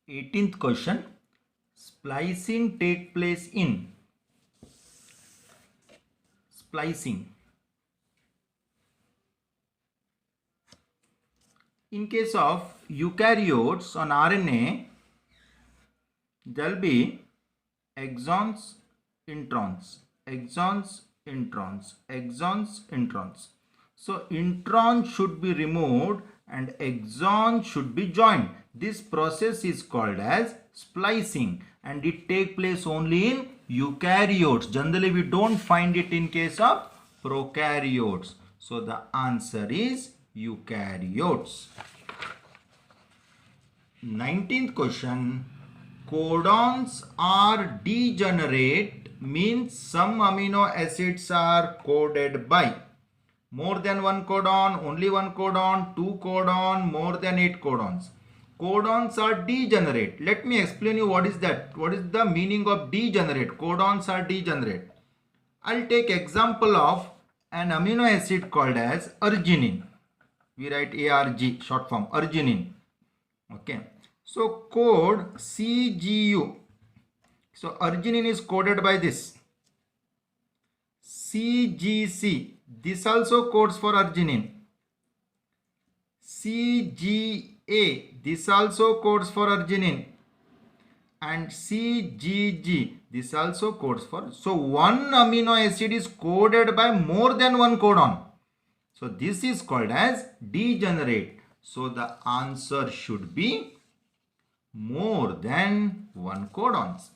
18th question. Splicing take place in splicing. In case of eukaryotes on RNA, there will be exons, introns, exons, introns, exons, introns. So intron should be removed and exon should be joined. This process is called as splicing and it takes place only in eukaryotes. Generally we don't find it in case of prokaryotes. So the answer is eukaryotes. 19th question. Codons are degenerate means some amino acids are coded by more than one codon, only one codon, two codon, more than 8 codons. Codons are degenerate. Let me explain you what is that. What is the meaning of degenerate? Codons are degenerate. I'll take example of an amino acid called as arginine. We write ARG, short form, arginine. Okay. So code CGU. So arginine is coded by this. CGC. This also codes for arginine. CGA. This also codes for arginine. And CGG. This also codes for. So one amino acid is coded by more than one codon. So this is called as degenerate. So the answer should be more than one codons.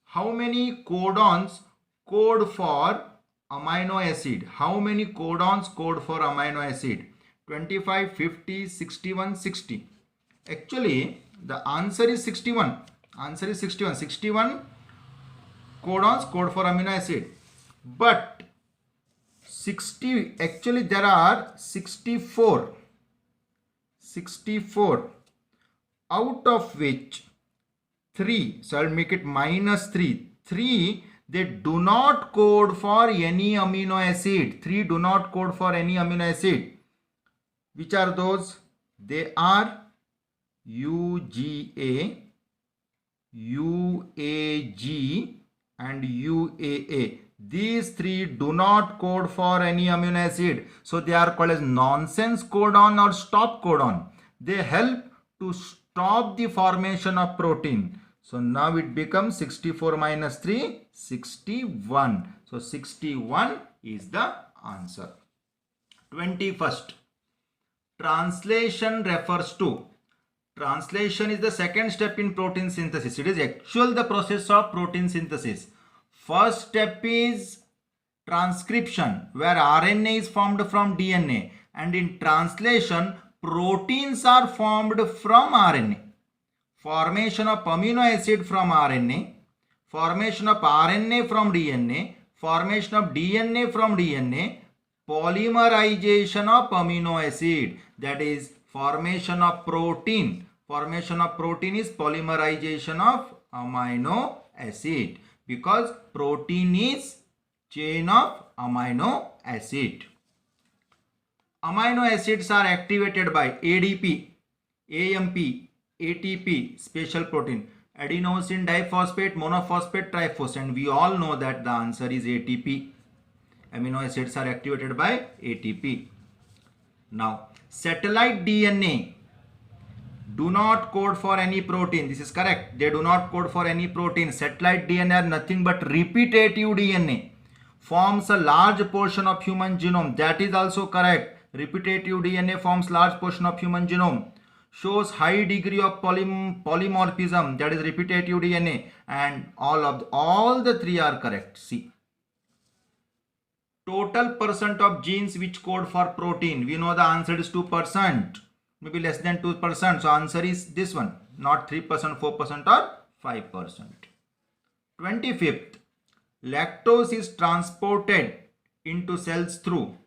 How many codons code for amino acid? How many codons code for amino acid? 25, 50, 61, 60. Actually, the answer is 61. Answer is 61. 61 codons code for amino acid. But 60, actually there are 64. 64. Out of which 3, so I'll make it minus 3. 3, they do not code for any amino acid. 3 do not code for any amino acid. Which are those? They are UGA, UAG and UAA. These 3 do not code for any amino acid. So they are called as nonsense codon or stop codon. They help to stop the formation of protein. So now it becomes 64 minus 3, 61. So 61 is the answer. 21st. Translation refers to. Translation is the second step in protein synthesis. It is actually the process of protein synthesis. First step is transcription, where RNA is formed from DNA, and in translation proteins are formed from RNA. Formation of amino acid from RNA, formation of RNA from DNA, formation of DNA from DNA, polymerization of amino acid, that is formation of protein. Formation of protein is polymerization of amino acid, because protein is chain of amino acid. Amino acids are activated by ADP, AMP, ATP, special protein, adenosine diphosphate, monophosphate, triphosphate, and we all know that the answer is ATP. Amino acids are activated by ATP. Now, satellite DNA do not code for any protein. This is correct. They do not code for any protein. Satellite DNA are nothing but repetitive DNA. Forms a large portion of human genome. That is also correct. Repetitive DNA forms large portion of human genome. Shows high degree of polymorphism. That is repetitive DNA. And all the 3 are correct. See. Total percent of genes which code for protein. We know the answer is 2%. Maybe less than 2%. So answer is this one. Not 3%, 4% or 5%. 25th. Lactose is transported into cells through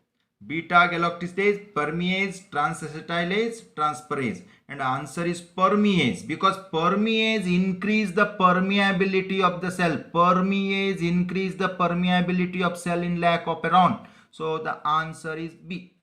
beta-galactosidase, permease, transacetylase, transferase. And answer is permease, because permease increase the permeability of the cell. Permease increase the permeability of cell in lack of iron. So the answer is B.